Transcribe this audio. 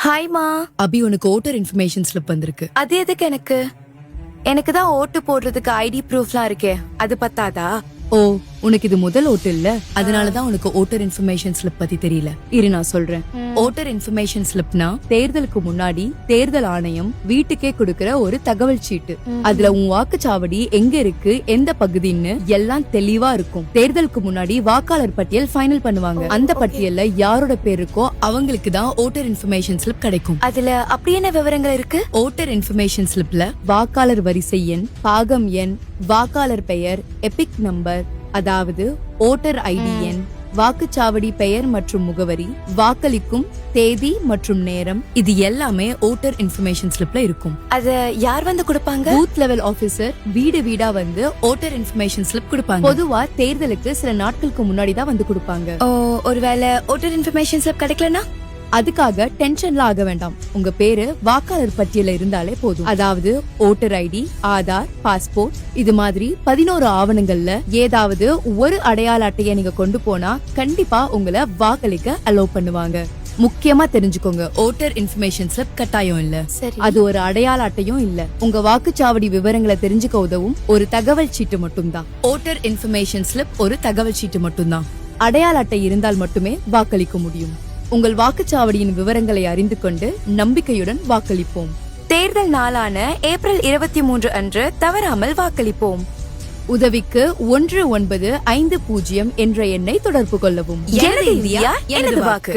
ஹாய்மா. அபி, உனக்கு voter information slip வந்திருக்கு. அது எதுக்கு எனக்கு? எனக்கு தான் ஓட்டு போடுறதுக்கு ஐடி ப்ரூஃப்லாம் இருக்கே, அது பத்தாதா? ஓ, உனக்கு இது முதல் ஓட்டு இல்ல, அதனாலதான் உனக்கு ஓட்டர் இன்ஃபர்மேஷன் ஸ்லிப் பத்தி தெரியல. இரு, நான் சொல்றேன். ஓட்டர் இன்ஃபர்மேஷன் ஸ்லிப்னா தேர்தலுக்கு முன்னாடி தேர்தல் ஆணையம் வீட்டுக்கே கொடுக்கிற ஒரு தகவல் சீட்டு. அதுல உன் வாக்குச்சாவடி எங்க இருக்கு, எந்த பகுதின்னு எல்லாம் தெளிவா இருக்கும். தேர்தலுக்கு முன்னாடி வாக்காளர் பட்டியல் ஃபைனல் பண்ணுவாங்க. அந்த பட்டியல்ல யாரோட பேர் இருக்கோ அவங்களுக்கு தான் ஓட்டர் இன்ஃபர்மேஷன் ஸ்லிப் கிடைக்கும். அதுல அப்படி என்ன விவரங்கள் இருக்கு? ஓட்டர் இன்ஃபர்மேஷன் ஸ்லிப்ல வாக்காளர் வரிசை எண், பாகம் எண், வாக்காளர் பெயர், எபிக் நம்பர் அதாவது ஓட்டர் ஐடி எண், வாக்குச்சாவடி பெயர் மற்றும் முகவரி, வாக்களிக்கும் தேதி மற்றும் நேரம், இது எல்லாமே ஓட்டர் இன்ஃபர்மேஷன் ஸ்லிப்ல இருக்கும். அத யார் வந்து கொடுப்பாங்க? பூத் லெவல் ஆபீசர் வீடு வீடா வந்து ஓட்டர் இன்ஃபர்மேஷன் ஸ்லிப் கொடுப்பாங்க. பொதுவா தேர்தலுக்கு சில நாட்களுக்கு முன்னாடி தான் வந்து கொடுப்பாங்க. ஓ, ஒருவேளை ஓட்டர் இன்ஃபர்மேஷன் ஸ்லிப் கிடைக்கலனா? அதுக்காக டென்ஷன்லாம் ஆக வேண்டாம். உங்க பேரு வாக்காளர் பட்டியல இருந்தாலே போதும். அதாவது ஓட்டர் ஐடி, ஆதார், பாஸ்போர்ட், இது மாதிரி 11 ஆவணங்கள்ல ஏதாவது ஒரு அடையாள அட்டையை நீங்க கொண்டு போனா கண்டிப்பா உங்களை வாக்களிக்க அலோவ் பண்ணுவாங்க. முக்கியமா தெரிஞ்சுக்கோங்க, ஓட்டர் இன்ஃபர்மேஷன் ஸ்லிப் கட்டாயம் இல்ல. சரி. அது ஒரு அடையாள அட்டையும் இல்ல. உங்க வாக்குச்சாவடி விவரங்களை தெரிஞ்சுக்க உதவும் ஒரு தகவல் சீட்டு மட்டும்தான். ஓட்டர் இன்ஃபர்மேஷன் ஸ்லிப் ஒரு தகவல் சீட்டு மட்டும்தான். அடையாள அட்டை இருந்தால் மட்டுமே வாக்களிக்க முடியும். உங்கள் வாக்குச்சாவடியின் விவரங்களை அறிந்து கொண்டு நம்பிக்கையுடன் வாக்களிப்போம். தேர்தல் நாளான ஏப்ரல் 23 அன்று தவறாமல் வாக்களிப்போம். உதவிக்கு 1950 என்ற எண்ணை தொடர்பு கொள்ளவும். எனது இந்தியா, எனது வாக்கு.